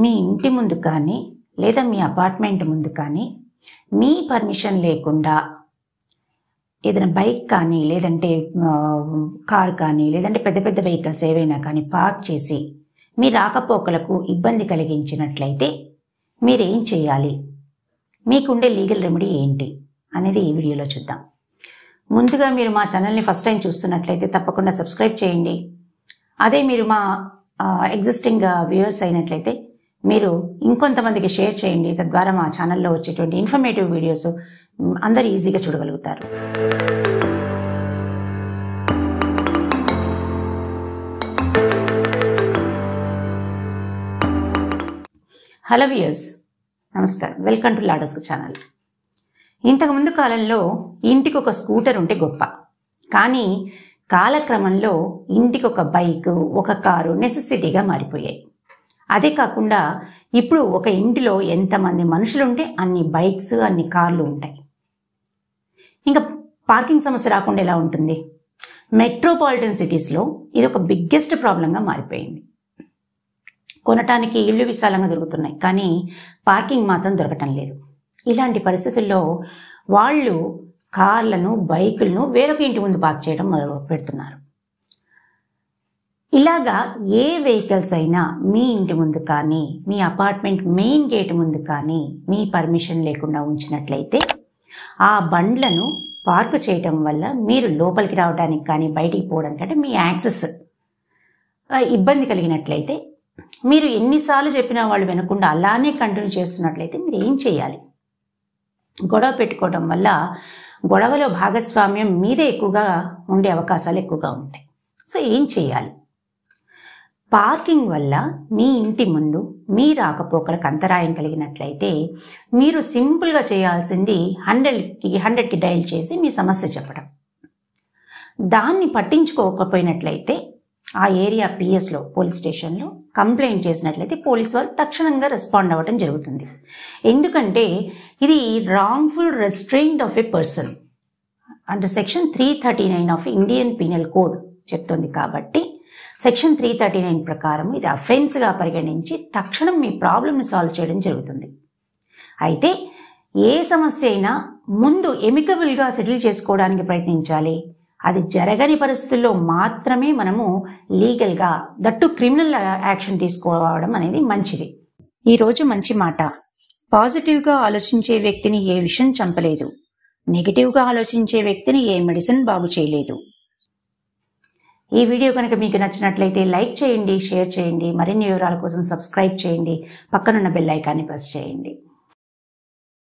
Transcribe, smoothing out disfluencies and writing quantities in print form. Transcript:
మీ ఇంటి ముందు కానీ లేదా మీ అపార్ట్మెంట్ ముందు కానీ మీ పర్మిషన్ లేకుండా ఏదైనా బైక్ కానీ లేదంటే కార్ కానీ లేదంటే పెద్ద పెద్ద వెహికల్స్ ఏవైనా కానీ పార్క్ చేసి మీ రాకపోకలకు ఇబ్బంది కలిగించినట్లయితే మీరేం చేయాలి, మీకుండే లీగల్ రెమెడీ ఏంటి అనేది ఈ వీడియోలో చూద్దాం. ముందుగా మీరు మా ఛానల్ని ఫస్ట్ టైం చూస్తున్నట్లయితే తప్పకుండా సబ్స్క్రైబ్ చేయండి. అదే మీరు మా ఎగ్జిస్టింగ్ వ్యూయర్స్ అయినట్లయితే మీరు ఇంకొంతమందికి షేర్ చేయండి. తద్వారా మా ఛానల్లో వచ్చేటువంటి ఇన్ఫర్మేటివ్ వీడియోస్ అందరూ ఈజీగా చూడగలుగుతారు. హలో వ్యూయర్స్, నమస్కారం. వెల్కమ్ టు లాడస్క్ ఛానల్. ఇంతకుముందు కాలంలో ఇంటికి ఒక స్కూటర్ ఉంటే గొప్ప, కానీ కాలక్రమంలో ఇంటికి ఒక బైక్, ఒక కారు నెసెసిటీగా మారిపోయాయి. అదే కాకుండా ఇప్పుడు ఒక ఇంటిలో ఎంతమంది మనుషులుంటే అన్ని బైక్స్, అన్ని కార్లు ఉంటాయి. ఇంకా పార్కింగ్ సమస్య రాకుండా ఎలా ఉంటుంది? మెట్రోపాలిటన్ సిటీస్లో ఇది ఒక బిగ్గెస్ట్ ప్రాబ్లంగా మారిపోయింది. కొనటానికి ఇళ్ళు విశాలంగా దొరుకుతున్నాయి, కానీ పార్కింగ్ మాత్రం దొరకటం లేదు. ఇలాంటి పరిస్థితుల్లో వాళ్ళు కార్లను, బైకులను వేరొక ఇంటి ముందు పార్క్ చేయడం మొదలు పెడుతున్నారు. ఇలాగా ఏ వెహికల్స్ అయినా మీ ఇంటి ముందు కానీ మీ అపార్ట్మెంట్ మెయిన్ గేట్ ముందు కానీ మీ పర్మిషన్ లేకుండా ఉంచినట్లయితే ఆ బండ్లను పార్క్ చేయటం వల్ల మీరు లోపలికి రావడానికి కానీ బయటికి పోవడానికి అంటే మీ యాక్సెస్ ఇబ్బంది కలిగినట్లయితే, మీరు ఎన్నిసార్లు చెప్పినా వాళ్ళు వినకుండా అలానే కంటిన్యూ చేస్తున్నట్లయితే మీరు ఏం చేయాలి? గొడవ పెట్టుకోవడం వల్ల గొడవలో భాగస్వామ్యం మీదే ఎక్కువగా ఉండే అవకాశాలు ఎక్కువగా ఉంటాయి. సో ఏం చేయాలి? పార్కింగ్ వల్ల మీ ఇంటి ముందు మీ రాకపోకలకు అంతరాయం కలిగినట్లయితే మీరు సింపుల్గా చేయాల్సింది 100కి డయల్ చేసి మీ సమస్య చెప్పడం. దాన్ని పట్టించుకోకపోయినట్లయితే ఆ ఏరియా పిఎస్లో, పోలీస్ స్టేషన్లో కంప్లైంట్ చేసినట్లయితే పోలీస్ వాళ్ళు తక్షణంగా రెస్పాండ్ అవ్వడం జరుగుతుంది. ఎందుకంటే ఇది రాంగ్ఫుల్ రెస్ట్రెయింట్ ఆఫ్ ఎ పర్సన్ అంటే section 339 of Indian penal code చెప్తుంది. కాబట్టి సెక్షన్ 339 ప్రకారం ఇది అఫెన్స్గా పరిగణించి తక్షణం మీ ప్రాబ్లమ్ని సాల్వ్ చేయడం జరుగుతుంది. అయితే ఏ సమస్య అయినా ముందు ఎమికబుల్గా సెటిల్ చేసుకోవడానికి ప్రయత్నించాలి. అది జరగని పరిస్థితుల్లో మాత్రమే మనము లీగల్గా, దట్టు క్రిమినల్ యాక్షన్ తీసుకోవడం అనేది మంచిది. ఈరోజు మంచి మాట: పాజిటివ్గా ఆలోచించే వ్యక్తిని ఏ విషయం చంపలేదు, నెగిటివ్గా ఆలోచించే వ్యక్తిని ఏ మెడిసిన్ బాగు చేయలేదు. ఈ వీడియో కనుక మీకు నచ్చినట్లయితే లైక్ చేయండి, షేర్ చేయండి. మరిన్ని వివరాల కోసం సబ్స్క్రైబ్ చేయండి. పక్కనున్న బెల్ ఐకాన్ని ప్రెస్ చేయండి.